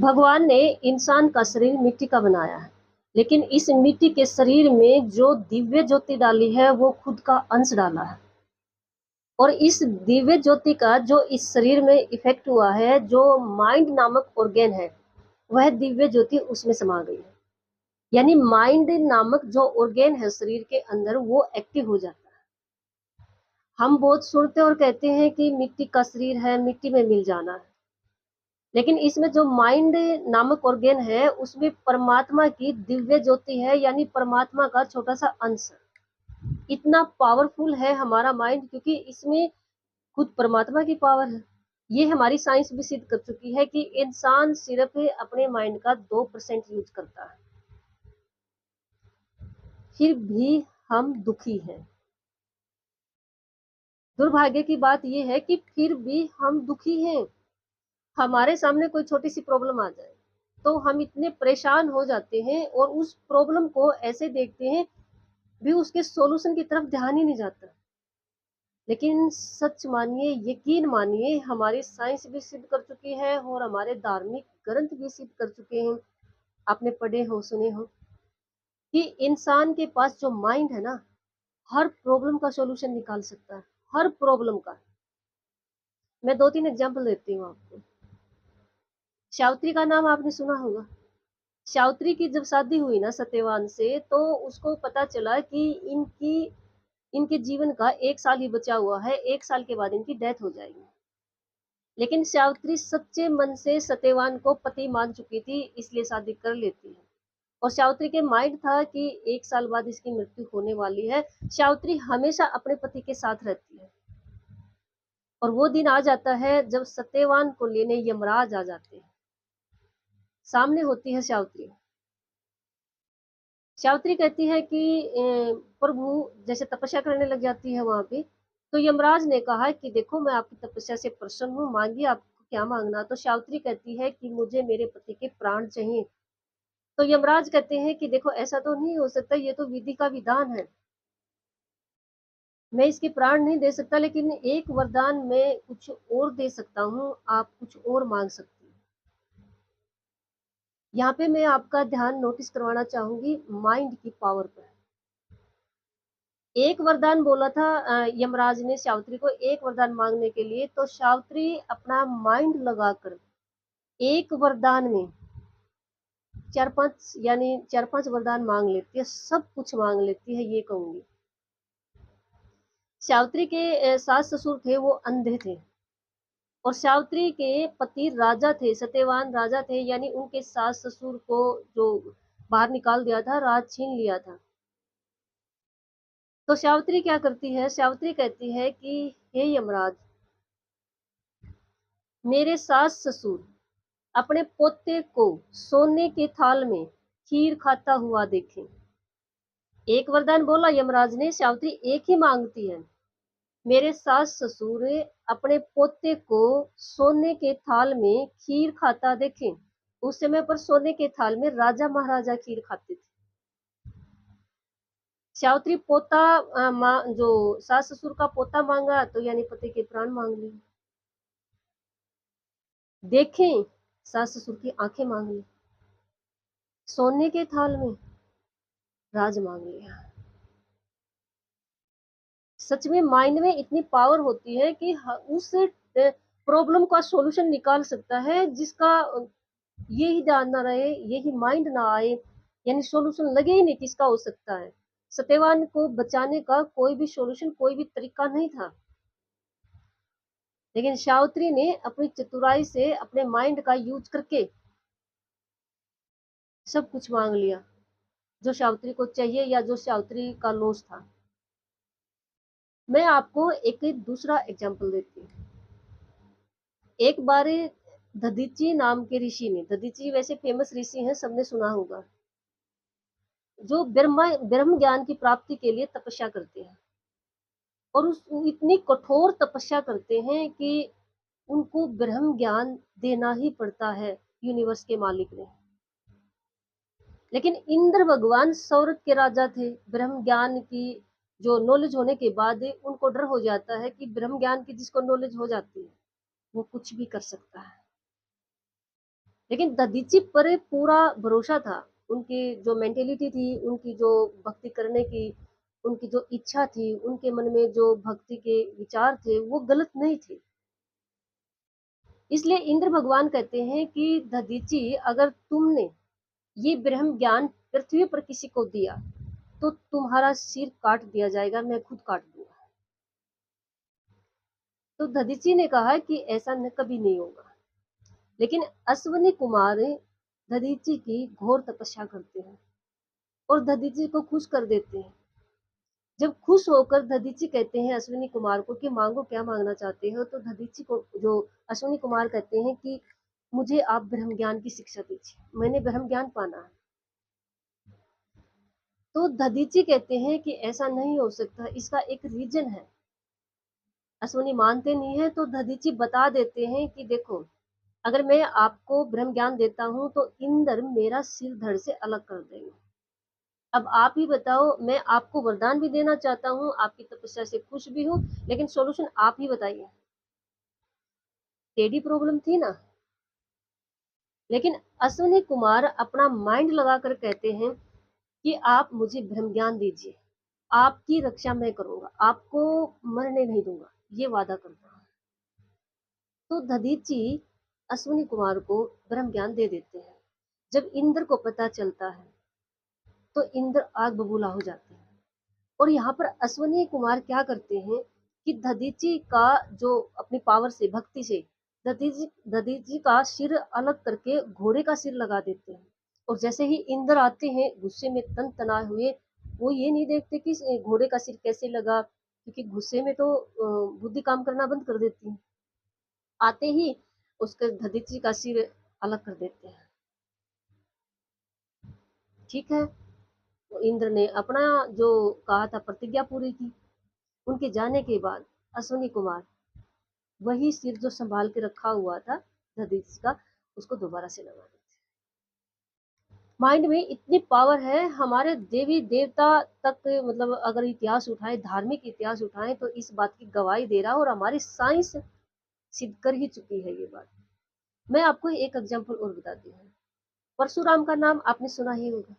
भगवान ने इंसान का शरीर मिट्टी का बनाया है, लेकिन इस मिट्टी के शरीर में जो दिव्य ज्योति डाली है वो खुद का अंश डाला है। और इस दिव्य ज्योति का जो इस शरीर में इफेक्ट हुआ है, जो माइंड नामक ऑर्गेन है, वह दिव्य ज्योति उसमें समा गई है। यानी माइंड नामक जो ऑर्गेन है शरीर के अंदर, वो एक्टिव हो जाता है। हम बहुत सुनते और कहते हैं कि मिट्टी का शरीर है, मिट्टी में मिल जाना है, लेकिन इसमें जो माइंड नामक ऑर्गेन है उसमें परमात्मा की दिव्य ज्योति है, यानी परमात्मा का छोटा सा अंश है। इतना पावरफुल है हमारा माइंड, क्योंकि इसमें खुद परमात्मा की पावर है। ये हमारी साइंस भी सिद्ध कर चुकी है कि इंसान सिर्फ अपने माइंड का 2% यूज करता है, फिर भी हम दुखी हैं। दुर्भाग्य की बात यह है कि फिर भी हम दुखी हैं। हमारे सामने कोई छोटी सी प्रॉब्लम आ जाए तो हम इतने परेशान हो जाते हैं और उस प्रॉब्लम को ऐसे देखते हैं, भी उसके सॉल्यूशन की तरफ ध्यान ही नहीं जाता। लेकिन सच मानिए, यकीन मानिए, हमारी साइंस भी सिद्ध कर चुकी है और हमारे धार्मिक ग्रंथ भी सिद्ध कर चुके हैं, आपने पढ़े हो, सुने हो, कि इंसान के पास जो माइंड है ना, हर प्रॉब्लम का सॉल्यूशन निकाल सकता है, हर प्रॉब्लम का। मैं 2-3 एग्जांपल देती हूँ आपको। सावित्री का नाम आपने सुना होगा। सावित्री की जब शादी हुई ना सत्यवान से, तो उसको पता चला कि इनके जीवन का 1 साल ही बचा हुआ है, 1 साल के बाद इनकी डेथ हो जाएगी। लेकिन सावित्री सच्चे मन से सत्यवान को पति मान चुकी थी, इसलिए शादी कर लेती है। और सावित्री के माइंड था कि 1 साल बाद इसकी मृत्यु होने वाली है। सावित्री हमेशा अपने पति के साथ रहती है। और वो दिन आ जाता है जब सत्यवान को लेने यमराज आ जाते हैं। सामने होती है सावित्री। सावित्री कहती है कि प्रभु, जैसे तपस्या करने लग जाती है वहां पे, तो यमराज ने कहा कि देखो, मैं आपकी तपस्या से प्रसन्न हूँ, मांगिए आपको क्या मांगना। तो सावित्री कहती है कि मुझे मेरे पति के प्राण चाहिए। तो यमराज कहते हैं कि देखो, ऐसा तो नहीं हो सकता, ये तो विधि का विधान है, मैं इसके प्राण नहीं दे सकता, लेकिन एक वरदान मैं कुछ और दे सकता हूँ, आप कुछ और मांग सकती हैं। यहाँ पे मैं आपका ध्यान नोटिस करवाना चाहूंगी माइंड की पावर पर। एक वरदान बोला था यमराज ने सावित्री को एक वरदान मांगने के लिए, तो सावित्री अपना माइंड लगाकर एक वरदान में 4-5 वरदान मांग लेती है, सब कुछ मांग लेती है, ये कहूंगी। सावित्री के सास ससुर थे, वो अंधे थे, और सावित्री के पति राजा थे, सत्यवान राजा थे, यानी उनके सास ससुर को जो बाहर निकाल दिया था, राज छीन लिया था। तो सावित्री क्या करती है, सावित्री कहती है कि हे यमराज, मेरे सास ससुर अपने पोते को सोने के थाल में खीर खाता हुआ देखें। एक वरदान बोला यमराज ने, सावित्री एक ही मांगती है, मेरे सास ससुर अपने पोते को सोने के थाल में खीर खाता देखें। उस समय पर सोने के थाल में राजा महाराजा खीर खाते थे। सावित्री पोता जो सास ससुर का पोता मांगा, तो यानी पति के प्राण मांग लिए। देखें, सास ससुर की आंखें मांग ली। सोने के थाल में राज मांग लिया। सच में माइंड में इतनी पावर होती है कि उस प्रॉब्लम का सॉल्यूशन निकाल सकता है, जिसका यही ध्यान ना रहे, यही माइंड ना आए, यानी सॉल्यूशन लगे ही नहीं किसका हो सकता है। सत्यवान को बचाने का कोई भी सॉल्यूशन, कोई भी तरीका नहीं था, लेकिन सावित्री ने अपनी चतुराई से अपने माइंड का यूज करके सब कुछ मांग लिया जो सावित्री को चाहिए, या जो सावित्री का लॉस था। मैं आपको एक दूसरा एग्जांपल देती हूँ। एक बार दधीची नाम के ऋषि ने, दधीची वैसे फेमस ऋषि हैं, सबने सुना होगा, जो ब्रह्म ज्ञान की प्राप्ति के लिए तपस्या करते हैं, और उस इतनी कठोर तपस्या करते हैं कि उनको ब्रह्म ज्ञान देना ही पड़ता है यूनिवर्स के मालिक ने। लेकिन इंद्र भगवान स्वर्ग के राजा थे, ब्रह्म ज्ञान की जो नॉलेज होने के बाद उनको डर हो जाता है कि ब्रह्म ज्ञान की जिसको नॉलेज हो जाती है वो कुछ भी कर सकता है। लेकिन दधीचि पर पूरा भरोसा था। उनकी जो मेंटेलिटी थी, उनकी जो भक्ति करने की, उनकी जो इच्छा थी, उनके मन में जो भक्ति के विचार थे, वो गलत नहीं थे। इसलिए इंद्र भगवान कहते हैं कि दधीचि, अगर तुमने ये ब्रह्म ज्ञान पृथ्वी पर किसी को दिया तो तुम्हारा सिर काट दिया जाएगा, मैं खुद काट दूंगा। तो दधीचि ने कहा कि ऐसा कभी नहीं होगा। लेकिन अश्वनी कुमार दधीचि की घोर तपस्या करते हैं और दधीचि को खुश कर देते हैं। जब खुश होकर दधीचि कहते हैं अश्विनी कुमार को कि मांगो, क्या मांगना चाहते हो, तो दधीचि को, जो अश्विनी कुमार, कहते हैं कि मुझे आप ब्रह्म ज्ञान की शिक्षा दीजिए, मैंने ब्रह्म ज्ञान पाना है। तो दधीचि कहते हैं कि ऐसा नहीं हो सकता, इसका एक रीजन है। अश्विनी मानते नहीं है, तो दधीचि बता देते हैं कि देखो, अगर मैं आपको ब्रह्म ज्ञान देता हूँ तो इंद्र मेरा सिर धड़ से अलग कर देंगे। अब आप ही बताओ, मैं आपको वरदान भी देना चाहता हूँ, आपकी तपस्या से खुश भी हूँ, लेकिन सॉल्यूशन आप ही बताइए। टेढ़ी प्रॉब्लम थी ना। लेकिन अश्विनी कुमार अपना माइंड लगाकर कहते हैं कि आप मुझे ब्रह्म ज्ञान दीजिए, आपकी रक्षा मैं करूंगा, आपको मरने नहीं दूंगा, ये वादा करता हूँ। तो दधीचि अश्विनी कुमार को ब्रह्म ज्ञान दे देते हैं। जब इंद्र को पता चलता है तो इंद्र आग बबूला हो जाते हैं। और यहाँ पर अश्विनी कुमार क्या करते हैं कि दधीचि का, जो अपनी पावर से, भक्ति से, दधीचि का सिर अलग करके घोड़े का सिर लगा देते हैं। और जैसे ही इंद्र आते हैं गुस्से में तन तनाए हुए, वो ये नहीं देखते कि घोड़े का सिर कैसे लगा, क्योंकि गुस्से में तो बुद्धि काम करना बंद कर देती है। आते ही उसके दधीचि का सिर अलग कर देते हैं। ठीक है, तो इंद्र ने अपना जो कहा था प्रतिज्ञा पूरी की। उनके जाने के बाद अश्विनी कुमार वही सिर जो संभाल के रखा हुआ था दधीचि का, उसको दोबारा से लगा देते। माइंड में इतनी पावर है, हमारे देवी देवता तक, मतलब अगर इतिहास उठाए, धार्मिक इतिहास उठाए, तो इस बात की गवाही दे रहा, और हमारी साइंस सिद्ध कर ही चुकी है ये बात। मैं आपको एक एग्जांपल और बताती हूँ। परशुराम का नाम आपने सुना ही होगा।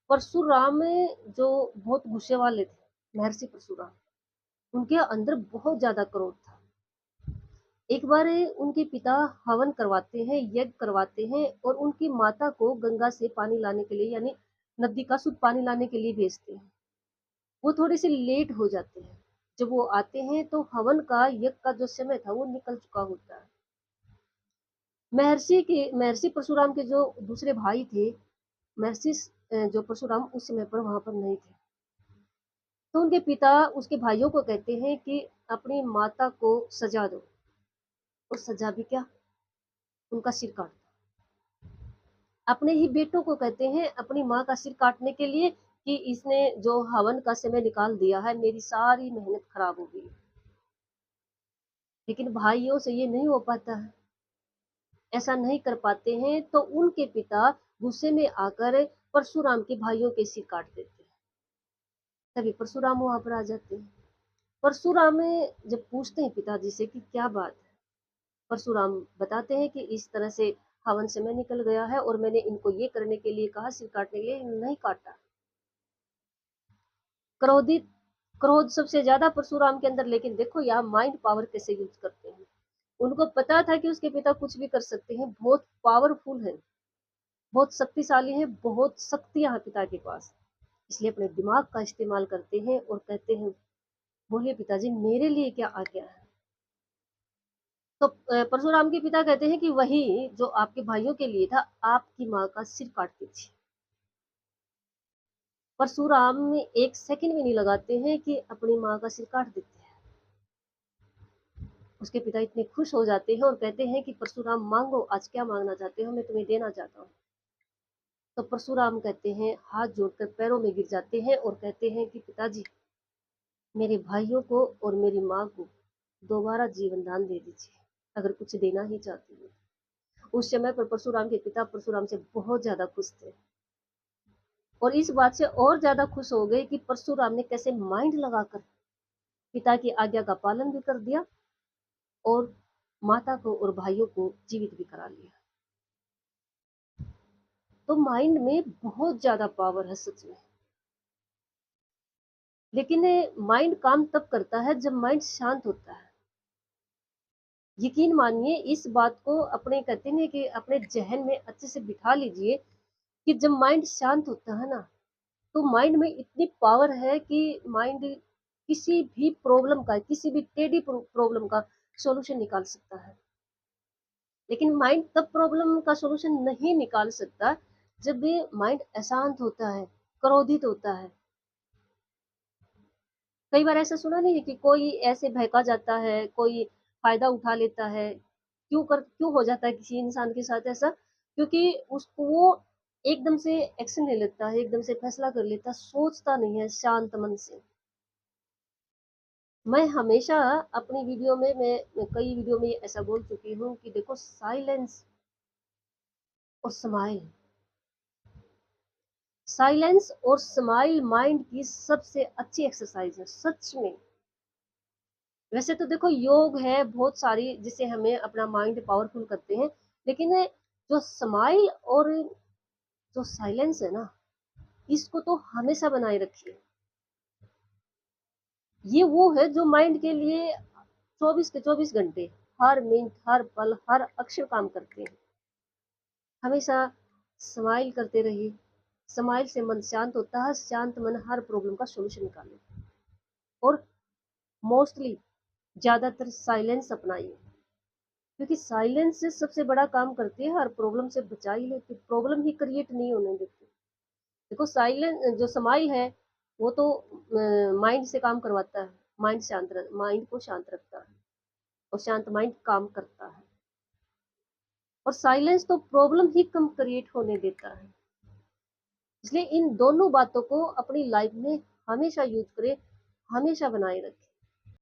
परशुराम जो बहुत गुस्से वाले थे, महर्षि परशुराम, उनके अंदर बहुत ज्यादा क्रोध था। एक बार उनके पिता हवन करवाते हैं, यज्ञ करवाते हैं, और उनकी माता को गंगा से पानी लाने के लिए, यानी नदी का शुद्ध पानी लाने के लिए भेजते हैं। वो थोड़े से लेट हो जाते हैं। जब वो आते हैं तो हवन का, यज्ञ का जो समय था वो निकल चुका होता है। महर्षि परशुराम के जो दूसरे भाई थे, महर्षि जो परशुराम उस समय पर वहां पर नहीं थे। तो उनके पिता उसके भाइयों को कहते हैं कि अपनी माता को सजा दो। और सजा भी क्या, उनका सिर काट दो। अपने ही बेटों को कहते हैं अपनी माँ का सिर काटने के लिए कि इसने जो हवन का समय निकाल दिया है, मेरी सारी मेहनत खराब हो गई। लेकिन भाइयों से ये नहीं हो पाता है, ऐसा नहीं कर पाते हैं, तो उनके पिता गुस्से में आकर परशुराम के भाइयों के सिर काट देते हैं। तभी परशुराम वहां पर आ जाते हैं। परशुराम जब पूछते हैं पिताजी से कि क्या बात है, परशुराम बताते हैं कि इस तरह से हवन समय निकल गया है और मैंने इनको ये करने के लिए कहा, सिर काटने के लिए, नहीं काटा। क्रोधित, क्रोध सबसे ज्यादा परशुराम के अंदर। लेकिन देखो यहाँ माइंड पावर कैसे यूज करते हैं। उनको पता था कि उसके पिता कुछ भी कर सकते हैं, बहुत पावरफुल है, बहुत शक्तिशाली है, बहुत शक्तियां हैं पिता के पास। इसलिए अपने दिमाग का इस्तेमाल करते हैं और कहते हैं, बोलिए पिताजी मेरे लिए क्या आ गया है। तो परशुराम के पिता कहते हैं कि वही जो आपके भाइयों के लिए था, आपकी माँ का सिर काट दीजिए। परशुराम में एक सेकंड भी नहीं लगाते हैं कि अपनी माँ का सिर काट देते हैं। उसके पिता इतने खुश हो जाते हैं और कहते हैं कि परशुराम मांगो, आज क्या मांगना चाहते हो, मैं तुम्हें देना चाहता हूँ। तो परशुराम कहते हैं, हाथ जोड़कर पैरों में गिर जाते हैं और कहते हैं कि पिताजी, मेरे भाइयों को और मेरी माँ को दोबारा जीवन दान दे दीजिए, अगर कुछ देना ही चाहती हो। उस समय पर परशुराम के पिता परशुराम से बहुत ज्यादा खुश थे, और इस बात से और ज्यादा खुश हो गए कि परशुराम ने कैसे माइंड लगाकर पिता की आज्ञा का पालन भी कर दिया और माता को और भाइयों को जीवित भी करा लिया। तो माइंड में बहुत ज़्यादा पावर है सच में। लेकिन माइंड काम तब करता है जब माइंड शांत होता है। यकीन मानिए इस बात को अपने कहते हैं कि अपने ज़हन में अच्छे से बिठा लीजिए कि जब माइंड शांत होता है ना, तो माइंड में इतनी पावर है कि माइंड किसी भी प्रॉब्लम का, किसी भी टेढ़ी प्रॉब्लम का सॉल्यूशन निकाल सकता है। लेकिन माइंड तब प्रॉब्लम का सॉल्यूशन नहीं निकाल सकता जब ये माइंड अशांत होता है, क्रोधित होता है। कई बार ऐसा सुना नहीं है कि कोई ऐसे बहका जाता है, कोई फ़ायदा उठा लेता है। क्यों हो जाता है किसी इंसान के साथ ऐसा? क्योंकि उसको वो एकदम से एक्शन ले लेता है, एकदम से फैसला कर लेता है, सोचता नहीं है शांत मन से। मैं हमेशा अपनी वीडियो में मैं कई वीडियो में ऐसा बोल चुकी हूँ कि देखो साइलेंस और स्माइल, साइलेंस और स्माइल माइंड की सबसे अच्छी एक्सरसाइज है, सच में। वैसे तो देखो योग है बहुत सारी जिससे हमें अपना माइंड पावरफुल करते हैं, लेकिन जो स्माइल और जो साइलेंस है ना, इसको तो हमेशा बनाए रखिए। ये वो है जो माइंड के लिए 24 के 24 घंटे, हर मिनट, हर पल, हर अक्षर काम करते हैं। हमेशा स्माइल करते रहिए। स्माइल से मन शांत होता है, शांत मन हर प्रॉब्लम का सॉल्यूशन निकाले। और मोस्टली ज़्यादातर साइलेंस अपनाइए, क्योंकि साइलेंस से सबसे बड़ा काम करती है, हर प्रॉब्लम से बचा ही लेती है, प्रॉब्लम ही क्रिएट नहीं होने देती। देखो साइलेंस जो स्माइल है वो तो माइंड से काम करवाता है, माइंड को शांत रखता है, और शांत माइंड काम करता है। और साइलेंस तो प्रॉब्लम ही कम क्रिएट होने देता है। इसलिए इन दोनों बातों को अपनी लाइफ में हमेशा यूज करें, हमेशा बनाए रखें।